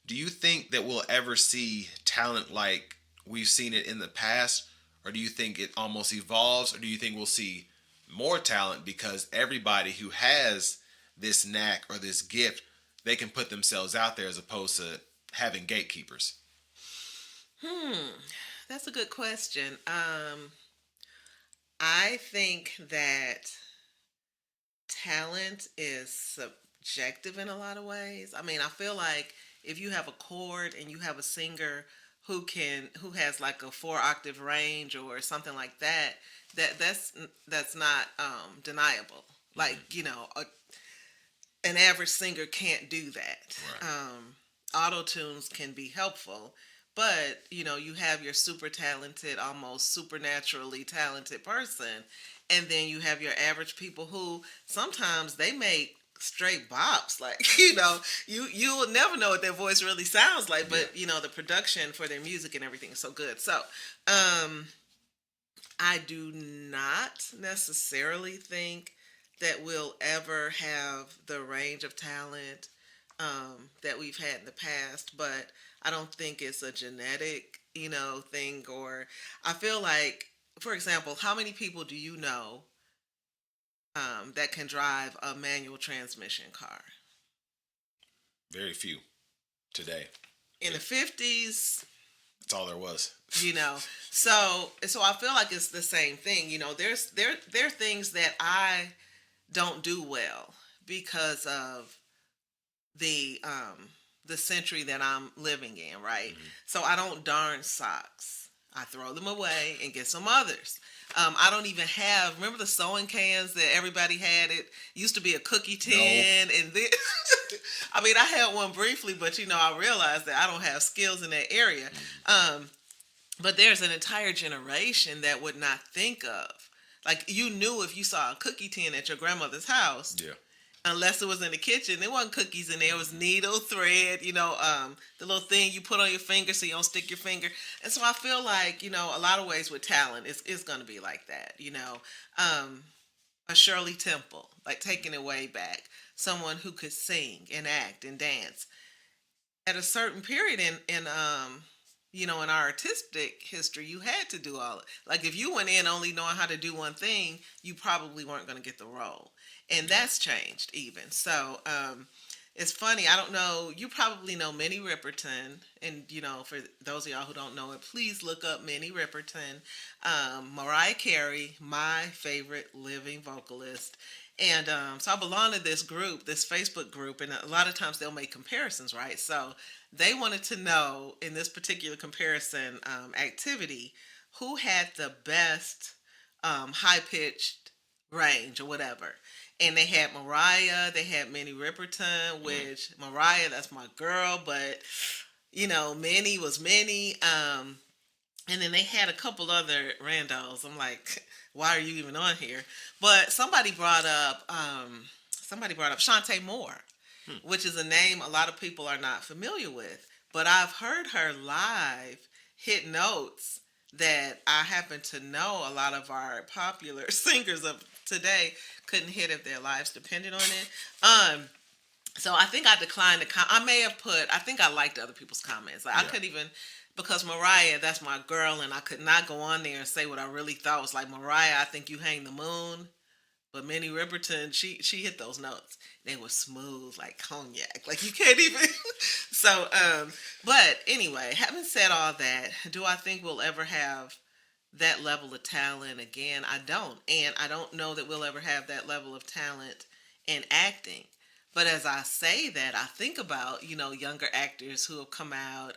Do you think that we'll ever see talent like we've seen it in the past, or do you think it almost evolves, or do you think we'll see more talent because everybody who has this knack or this gift, they can put themselves out there as opposed to having gatekeepers? Hmm, that's a good question. I think that talent is subjective in a lot of ways. I mean, I feel like if you have a chord and you have a singer who has like a 4 octave range or something like that, that's not deniable. Like, Mm-hmm. an average singer can't do that. Right. Auto tunes can be helpful, but you have your super talented, almost supernaturally talented person, and then you have your average people who sometimes they make straight bops. Like, you will never know what their voice really sounds like, Yeah. but the production for their music and everything is so good. So, um, I do not necessarily think that we'll ever have the range of talent that we've had in the past, but I don't think it's a genetic, thing. Or I feel like, for example, how many people do you know that can drive a manual transmission car? Very few today. In the It, 50s, that's all there was. you know so I feel like it's the same thing. There are things that I don't do well because of the century that I'm living in, right? Mm-hmm. So I don't darn socks. I throw them away and get some others. I don't even have. Remember the sewing cans that everybody had? It used to be a cookie No. tin, and then I mean, I had one briefly, but I realized that I don't have skills in that area. Mm-hmm. Um, but there's an entire generation that would not think of. Like, you knew if you saw a cookie tin at your grandmother's house, Yeah. unless it was in the kitchen. There wasn't cookies in there. It was Mm-hmm. needle, thread, the little thing you put on your finger so you don't stick your finger. And so I feel like, a lot of ways with talent, it's going to be like that. Um, a Shirley Temple, like taking it way back, someone who could sing and act and dance at a certain period in our artistic history. You had to do all it. Like, if you went in only knowing how to do one thing, you probably weren't going to get the role, and Yeah. that's changed even. So it's funny. I don't know. You probably know Minnie Riperton, and for those of y'all who don't know it, please look up Minnie Riperton. Mariah Carey, my favorite living vocalist. And so I belong to this group, this Facebook group, and a lot of times they'll make comparisons, right? So they wanted to know in this particular comparison activity who had the best high pitched range or whatever. And they had Mariah, they had Minnie Riperton, Mm. which Mariah, that's my girl, but Minnie was Minnie. And then they had a couple other randos. I'm like, why are you even on here? But somebody brought up Shantae Moore, Hmm. which is a name a lot of people are not familiar with. But I've heard her live hit notes that I happen to know a lot of our popular singers of today couldn't hit if their lives depended on it. So I think I declined the I may have put. I think I liked other people's comments. Like, I Yeah. couldn't even, because Mariah, that's my girl, and I could not go on there and say what I really thought was like, Mariah, I think you hang the moon. But Minnie Riperton, she hit those notes. They were smooth like cognac. Like, you can't even. So, but anyway, having said all that, do I think we'll ever have that level of talent again? I don't. And I don't know that we'll ever have that level of talent in acting. But as I say that, I think about, younger actors who have come out,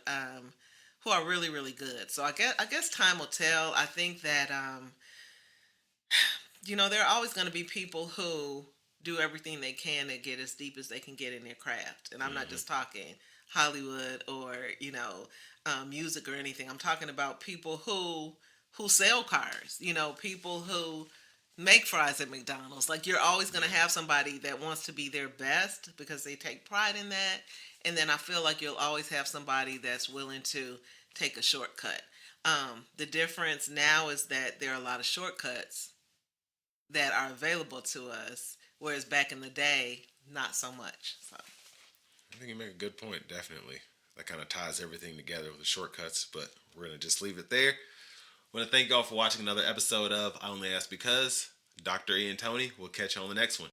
who are really, really good. So I guess time will tell. I think that there are always going to be people who do everything they can to get as deep as they can get in their craft. And I'm not Mm-hmm. just talking Hollywood or, music or anything. I'm talking about people who sell cars, people who make fries at McDonald's. Like, you're always going Yeah. to have somebody that wants to be their best because they take pride in that. And then I feel like you'll always have somebody that's willing to take a shortcut. The difference now is that there are a lot of shortcuts that are available to us, whereas back in the day, not so much. So, I think you make a good point. Definitely. that kind of ties everything together with the shortcuts. But we're gonna just leave it there. I want to thank y'all for watching another episode of I Only Ask Because. Dr. E and Tony, we'll catch you on the next one.